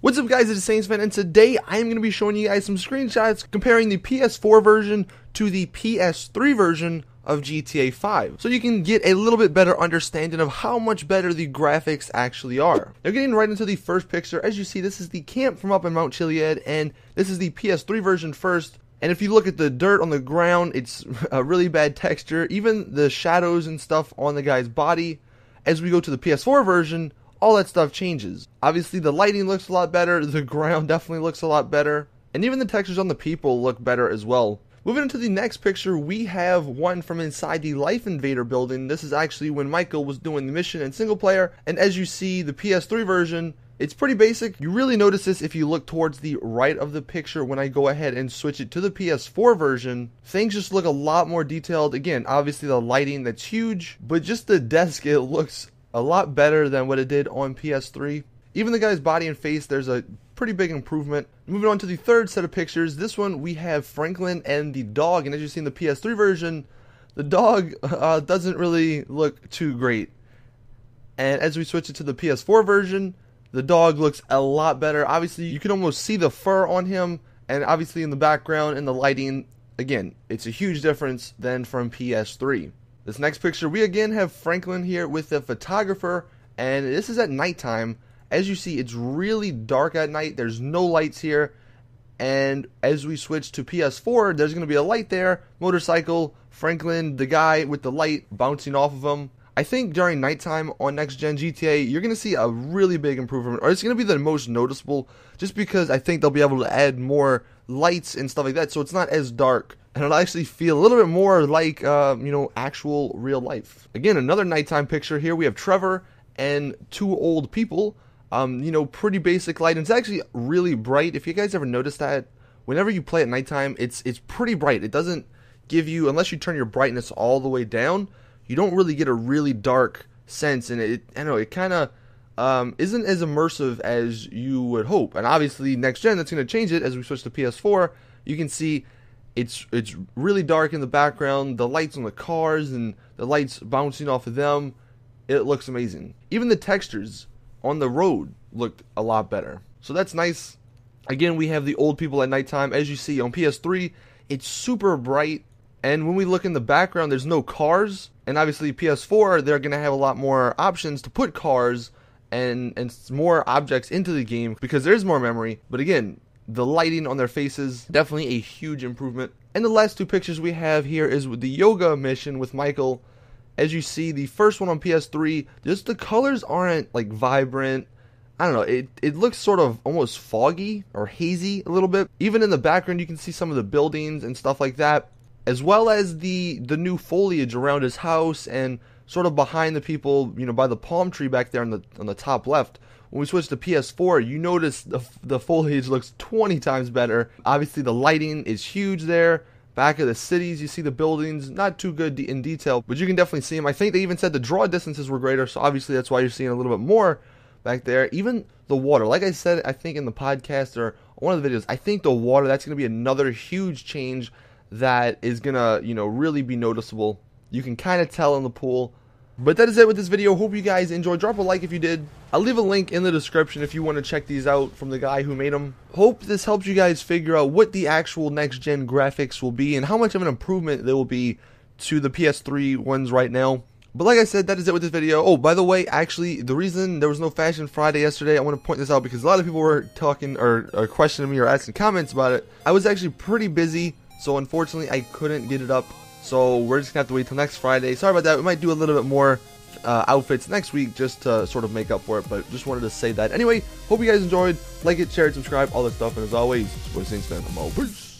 What's up guys, it's Saints fan, and today I'm going to be showing you guys some screenshots comparing the PS4 version to the PS3 version of GTA 5, so you can get a little bit better understanding of how much better the graphics actually are. Now getting right into the first picture, as you see, this is the camp from up in Mount Chiliad, and this is the PS3 version first. And if you look at the dirt on the ground, it's a really bad texture, even the shadows and stuff on the guy's body. As we go to the PS4 version, all that stuff changes. Obviously the lighting looks a lot better, the ground definitely looks a lot better, and even the textures on the people look better as well. Moving into the next picture, we have one from inside the Life Invader building. This is actually when Michael was doing the mission in single player, and as you see, the PS3 version, it's pretty basic. You really notice this if you look towards the right of the picture. When I go ahead and switch it to the PS4 version, things just look a lot more detailed. Again, obviously the lighting, that's huge, but just the desk, it looks a lot better than what it did on PS3. Even the guy's body and face, there's a pretty big improvement. Moving on to the third set of pictures, this one we have Franklin and the dog, and as you see in the PS3 version, the dog doesn't really look too great. And as we switch it to the PS4 version, the dog looks a lot better. Obviously you can almost see the fur on him, and obviously in the background and the lighting, again, it's a huge difference than from PS3. This next picture, we again have Franklin here with the photographer, and this is at nighttime. As you see, it's really dark at night. There's no lights here, and as we switch to PS4, there's going to be a light there, motorcycle, Franklin, the guy with the light bouncing off of him. I think during nighttime on next gen GTA, you're going to see a really big improvement, or it's going to be the most noticeable, just because I think they'll be able to add more lights and stuff like that, so it's not as dark. And it'll actually feel a little bit more like, actual real life. Again, another nighttime picture here. We have Trevor and two old people. Pretty basic lighting. It's actually really bright. If you guys ever noticed that, whenever you play at nighttime, it's pretty bright. It doesn't give you, unless you turn your brightness all the way down, you don't really get a really dark sense. And it kind of isn't as immersive as you would hope. And obviously, next gen, that's going to change it. As we switch to PS4, you can see it's really dark in the background, the lights on the cars and the lights bouncing off of them, it looks amazing. Even the textures on the road looked a lot better, so that's nice. Again, we have the old people at nighttime. As you see on PS3, it's super bright, and when we look in the background, there's no cars, and obviously PS4, they're going to have a lot more options to put cars and more objects into the game because there's more memory. But again, the lighting on their faces, definitely a huge improvement. And the last two pictures we have here is with the yoga mission with Michael. As you see, the first one on PS3, just the colors aren't like vibrant. I don't know, it looks sort of almost foggy or hazy a little bit. Even in the background, you can see some of the buildings and stuff like that, as well as the new foliage around his house and sort of behind the people, by the palm tree back there on the top left. When we switch to PS4, you notice the foliage looks 20 times better. Obviously, the lighting is huge there. Back of the cities, you see the buildings, not too good in detail, but you can definitely see them. I think they even said the draw distances were greater, so obviously that's why you're seeing a little bit more back there. Even the water, like I said, I think in the podcast or one of the videos, I think the water, that's going to be another huge change that is going to, really be noticeable. You can kind of tell in the pool. But that is it with this video. Hope you guys enjoyed. Drop a like if you did. I'll leave a link in the description if you want to check these out from the guy who made them. Hope this helps you guys figure out what the actual next gen graphics will be and how much of an improvement there will be to the PS3 ones right now. But like I said, that is it with this video. Oh, by the way, actually, the reason there was no Fashion Friday yesterday, I want to point this out because a lot of people were talking or questioning me or asking comments about it. I was actually pretty busy, so unfortunately I couldn't get it up. So we're just going to have to wait till next Friday. Sorry about that. We might do a little bit more outfits next week just to sort of make up for it. But just wanted to say that. Anyway, hope you guys enjoyed. Like it, share it, subscribe, all that stuff. And as always, it's Saints fan. I'm out. Peace.